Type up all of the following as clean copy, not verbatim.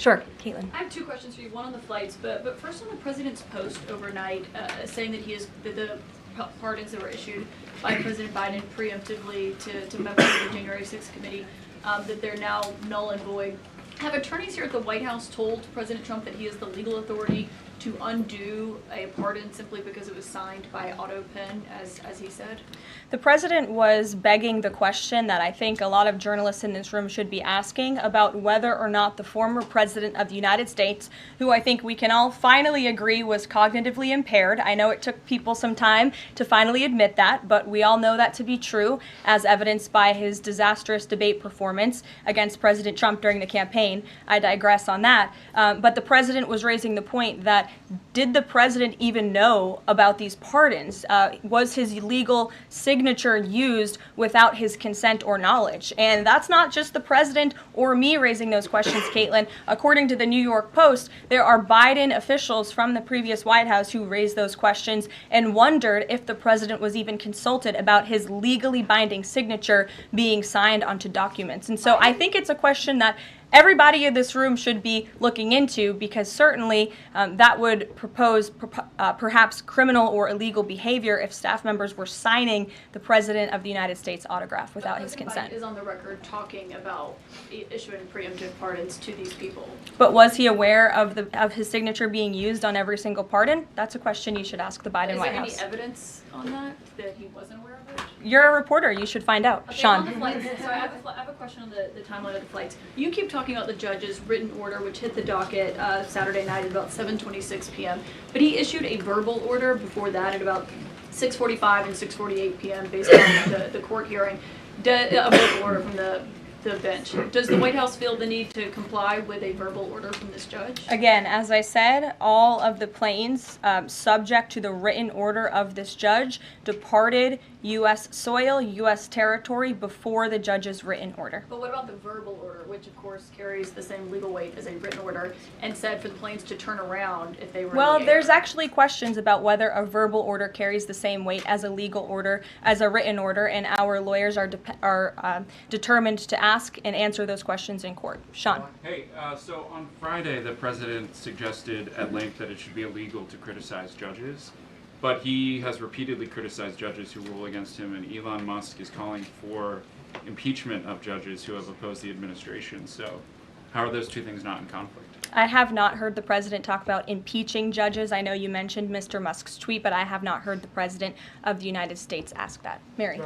Sure, Caitlin. I have two questions for you. One on the flights, but first on the president's post overnight, saying that the pardons that were issued by President Biden preemptively to members of the January 6th committee, that they're now null and void. Have attorneys here at the White House told President Trump that he has the legal authority to undo a pardon simply because it was signed by auto pen, as he said? The president was begging the question that I think a lot of journalists in this room should be asking about whether or not the former president of the United States, who I think we can all finally agree was cognitively impaired. I know it took people some time to finally admit that, but we all know that to be true, as evidenced by his disastrous debate performance against President Trump during the campaign. I digress on that. But the president was raising the point that did the president even know about these pardons? Was his illegal signature used without his consent or knowledge? And that's not just the president or me raising those questions, Caitlin. According to the New York Post, there are Biden officials from the previous White House who raised those questions and wondered if the president was even consulted about his legally binding signature being signed onto documents. And so I think it's a question that everybody in this room should be looking into, because certainly that would propose perhaps criminal or illegal behavior if staff members were signing the President of the United States autograph without his consent. Biden is on the record talking about issuing preemptive pardons to these people. But was he aware of his signature being used on every single pardon? That's a question you should ask the Biden White House. Is there any evidence on that he wasn't aware of it? You're a reporter. You should find out. Okay, Sean. on the flights, so I have a question on the timeline of the flights. You keep talking about the judge's written order, which hit the docket Saturday night at about 7:26 p.m., but he issued a verbal order before that at about 6:45 and 6:48 p.m. based on the court hearing, a verbal order from the bench. Does the White House feel the need to comply with a verbal order from this judge? Again, as I said, all of the planes subject to the written order of this judge departed U.S. soil, U.S. territory before the judge's written order. But what about the verbal order, which of course carries the same legal weight as a written order, and said for the planes to turn around if they were Well, in the air? there's actually questions about whether a verbal order carries the same weight as a legal order, as a written order, and our lawyers are determined to ask and answer those questions in court. Sean. Hey, so on Friday, the president suggested at length that it should be illegal to criticize judges, but he has repeatedly criticized judges who rule against him, and Elon Musk is calling for impeachment of judges who have opposed the administration. So how are those two things not in conflict? I have not heard the president talk about impeaching judges. I know you mentioned Mr. Musk's tweet, but I have not heard the president of the United States ask that. Mary.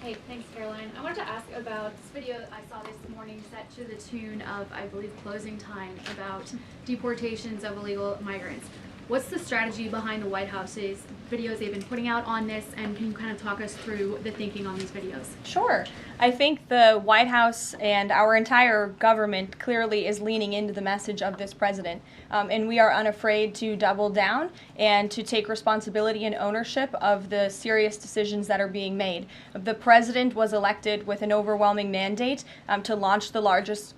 Hey, thanks, Caroline. I wanted to ask about this video I saw this morning set to the tune of, I believe, Closing Time, about deportations of illegal migrants. What's the strategy behind the White House's videos they've been putting out on this, and can you kind of talk us through the thinking on these videos? Sure. I think the White House and our entire government clearly is leaning into the message of this president, and we are unafraid to double down and to take responsibility and ownership of the serious decisions that are being made. The president was elected with an overwhelming mandate to launch the largest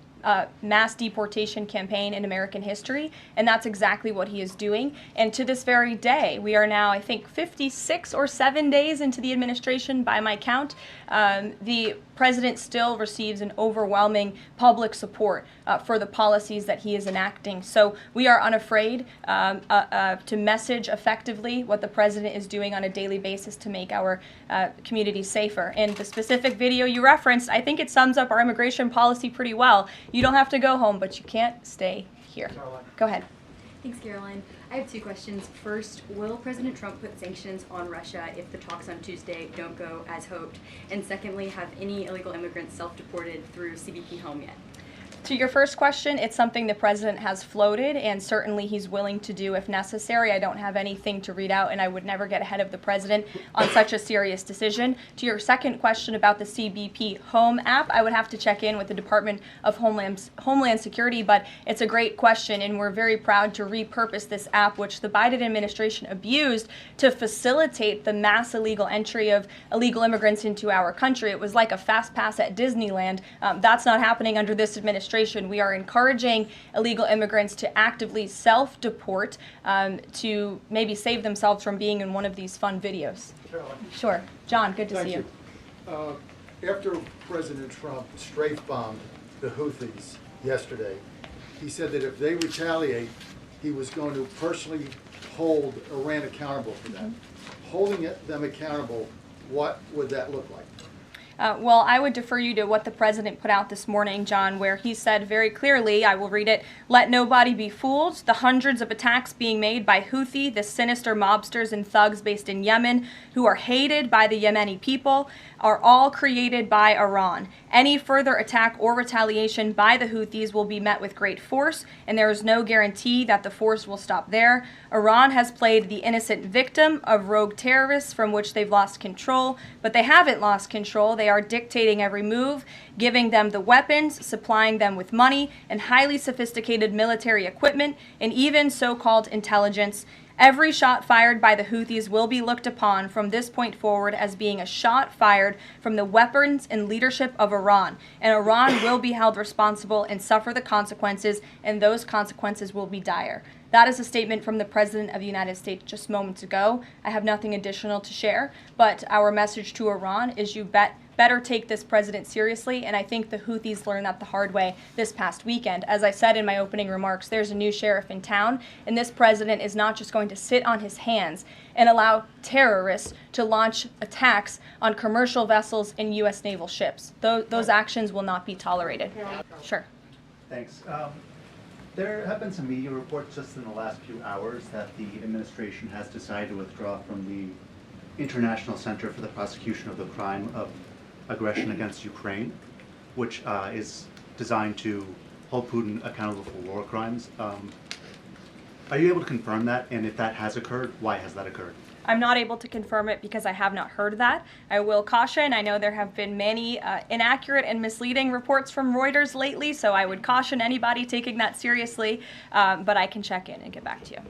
mass deportation campaign in American history, and that's exactly what he is doing. And to this very day, we are now, I think, 56 or 7 days into the administration by my count. The president still receives an overwhelming public support for the policies that he is enacting. So we are unafraid to message effectively what the president is doing on a daily basis to make our communities safer. And the specific video you referenced, I think it sums up our immigration policy pretty well. You don't have to go home, but you can't stay here. Go ahead. Thanks, Caroline. I have two questions. First, will President Trump put sanctions on Russia if the talks on Tuesday don't go as hoped? And secondly, have any illegal immigrants self-deported through CBP home yet? To your first question, it's something the president has floated, and certainly he's willing to do if necessary. I don't have anything to read out, and I would never get ahead of the president on such a serious decision. To your second question about the CBP Home app, I would have to check in with the Department of Homeland Security, but it's a great question, and we're very proud to repurpose this app, which the Biden administration abused to facilitate the mass illegal entry of illegal immigrants into our country. It was like a fast pass at Disneyland. That's not happening under this administration. We are encouraging illegal immigrants to actively self-deport to maybe save themselves from being in one of these fun videos. Caroline. Sure. John, good to see you. After President Trump strafe-bombed the Houthis yesterday, he said that if they retaliate, he was going to personally hold Iran accountable for that. Holding them accountable, what would that look like? Well, I would defer you to what the president put out this morning, John, where he said very clearly, I will read it, "Let nobody be fooled. The hundreds of attacks being made by Houthi, the sinister mobsters and thugs based in Yemen, who are hated by the Yemeni people, are all created by Iran. Any further attack or retaliation by the Houthis will be met with great force, and there is no guarantee that the force will stop there. Iran has played the innocent victim of rogue terrorists from which they've lost control, but they haven't lost control. They are dictating every move, giving them the weapons, supplying them with money and highly sophisticated military equipment, and even so-called intelligence. Every shot fired by the Houthis will be looked upon from this point forward as being a shot fired from the weapons and leadership of Iran. And Iran will be held responsible and suffer the consequences, and those consequences will be dire." That is a statement from the President of the United States just moments ago. I have nothing additional to share, but our message to Iran is you better take this president seriously, and I think the Houthis learned that the hard way this past weekend. As I said in my opening remarks, there's a new sheriff in town, and this president is not just going to sit on his hands and allow terrorists to launch attacks on commercial vessels and U.S. naval ships. Those actions will not be tolerated. Sure. Thanks. There have been some media reports just in the last few hours that the administration has decided to withdraw from the International Center for the Prosecution of the Crime of Aggression against Ukraine, which is designed to hold Putin accountable for war crimes. Are you able to confirm that? And if that has occurred, why has that occurred? I'm not able to confirm it because I have not heard that. I will caution, I know there have been many inaccurate and misleading reports from Reuters lately, so I would caution anybody taking that seriously, but I can check in and get back to you.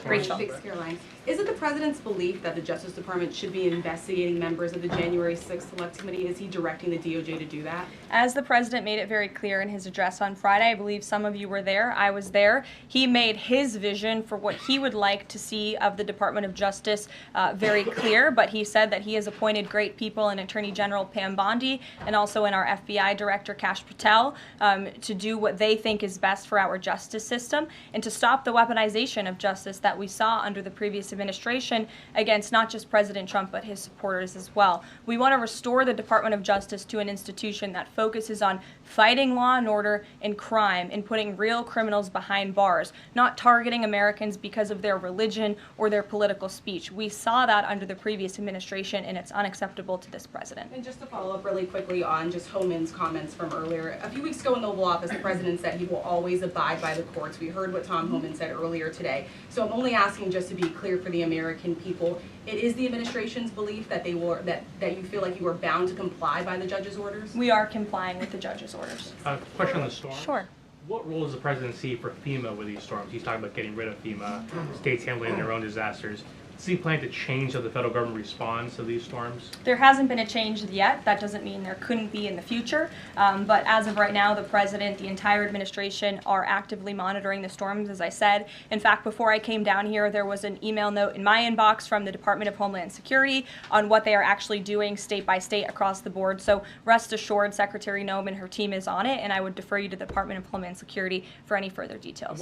Rachel. Karroline. Is it the president's belief that the Justice Department should be investigating members of the January 6th Select Committee? Is he directing the DOJ to do that? As the president made it very clear in his address on Friday, I believe some of you were there, I was there, he made his vision for what he would like to see of the Department of Justice very clear, but he said that he has appointed great people in Attorney General Pam Bondi and also in our FBI Director Kash Patel to do what they think is best for our justice system and to stop the weaponization of justice that we saw under the previous administration against not just President Trump but his supporters as well. We want to restore the Department of Justice to an institution that focuses on fighting law and order and crime and putting real criminals behind bars, not targeting Americans because of their religion or their political speech. We saw that under the previous administration, and it's unacceptable to this president. And just to follow up really quickly on just Homan's comments from earlier, a few weeks ago in the Oval Office, the president said he will always abide by the courts. We heard what Tom Homan said earlier today. So I'm only asking just to be clear for the American people. It is the administration's belief that they will that you feel like you are bound to comply by the judge's orders? We are complying with the judge's orders. Question on the storm. Sure. What role does the president see for FEMA with these storms? He's talking about getting rid of FEMA, states handling their own disasters. Does he plan to change how the federal government responds to these storms? There hasn't been a change yet. That doesn't mean there couldn't be in the future. But as of right now, the president, the entire administration are actively monitoring the storms, as I said. In fact, before I came down here, there was an email note in my inbox from the Department of Homeland Security on what they are actually doing state by state across the board. So rest assured, Secretary Noem and her team is on it, and I would defer you to the Department of Homeland Security for any further details.